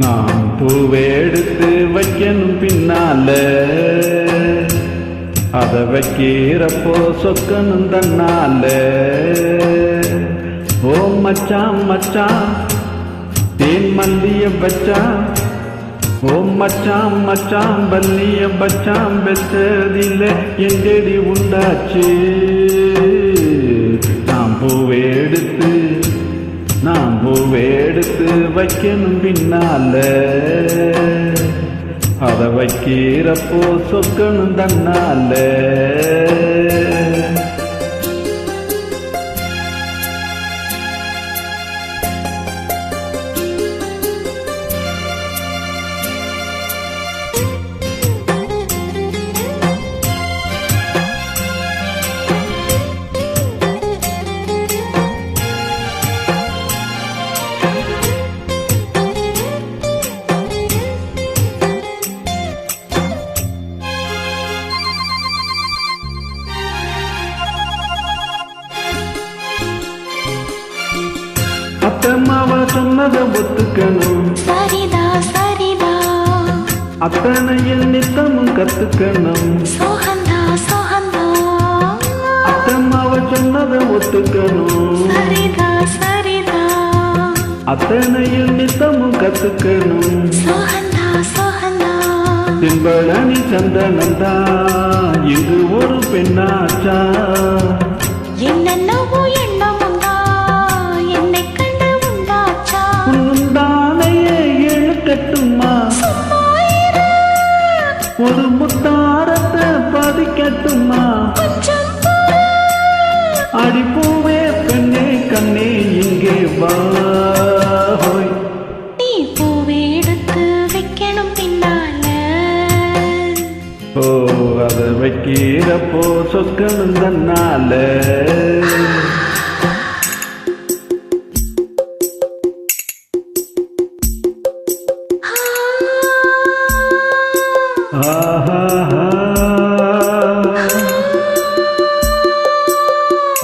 நான் பூவெடுத்து வைக்கணும் பின்னால, அத வைக்கிறப்போ சொக்கணும் தன்னால. ஓ மச்சான் மச்சான் தேன் மல்லிய பச்சான், ஓ மச்சான் மச்சான் பல்லிய பச்சான் பெற்றதில்ல எங்கடி உண்டாச்சு. நான் பூவெடுத்து வைக்கணும் பின்னால, அத வைக்கிறப்போ சொக்கணும் தன்னால. அத்தம்மாவ சொன்னதை ஒத்துக்கணும், சரிதா சரிதா. அத்தனையில் நித்தமும் கத்துக்கணும், சோகந்தா சோகந்தா. அத்தம்மாவ சொன்னதை ஒத்துக்கணும், சரிதா சரிதா. அத்தனையில் நித்தமும் கத்துக்கணும், சோகந்தா சோகந்தா. தின்பழனி சந்தனந்தா இது ஒரு பெண்ணாச்சா. என்னென்னவோ எண்ணமுண்டா என்னை கண்டு உண்டாச்சா. உண்டானையே எழுக்கட்டுமா, ஒரு முத்தாரத்தை பதிக்கட்டுமா. அடிப்பூவே பெண்ணே கண்ணே இங்கே வா. நீ பூவே எடுத்து வைக்கணும் பின்னால, ஓ அத வைக்கிறப்போ சொக்கணும் தன்னால. ஆஹா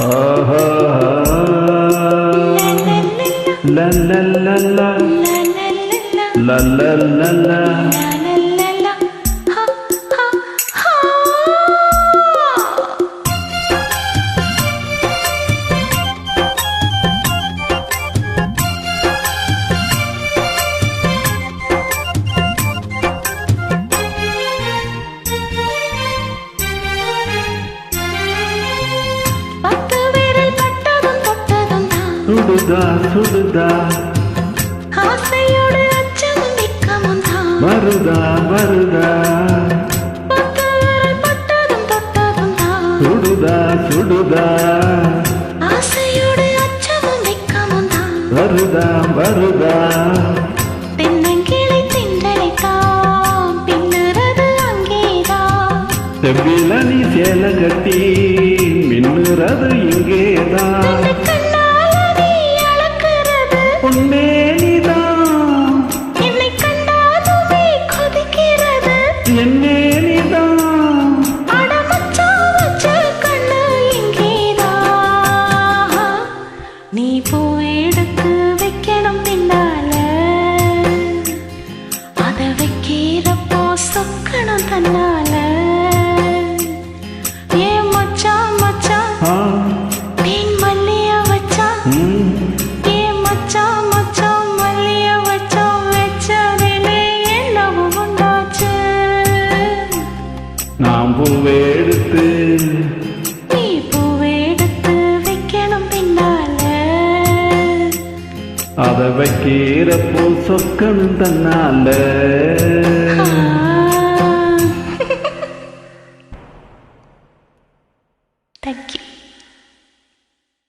ஆஹா la la la la la la la la. சுடுதா சுடுதா ஆசையோடு அச்சமும் வெட்கமும் தான் வருதா வருதா. பட்டதும் தொட்டதும் தான் சுடுதா சுடுதா ஆசையோடு அச்சமும் வெட்கமும் தான் வருதா வருதா. தென்னங்கிளை திண்டளைத்தான் பின்னுறது அங்கேதான். செவ்வில நீ சேல கட்டி மின்னுறது இங்கேதான். பொன்னேனிதான் என்னை கண்டாலுமே கொதிக்கிறது, என்னேனிதான் அடமச்சா வச்ச கண்ணு இங்கேதான். நீ பூ எடுத்து வைக்கணும் பின்னால, அத வைக்கிறப்போ சொக்கணும் தன்னால. ஏன் மச்சான் மச்சான் தேன் மல்லிய வச்சான், நான் பூவெடுத்து நீ பூவெடுத்து வைக்கணும் பின்னால, அத வைக்கிறப்போ சொக்கணும் தன்னால.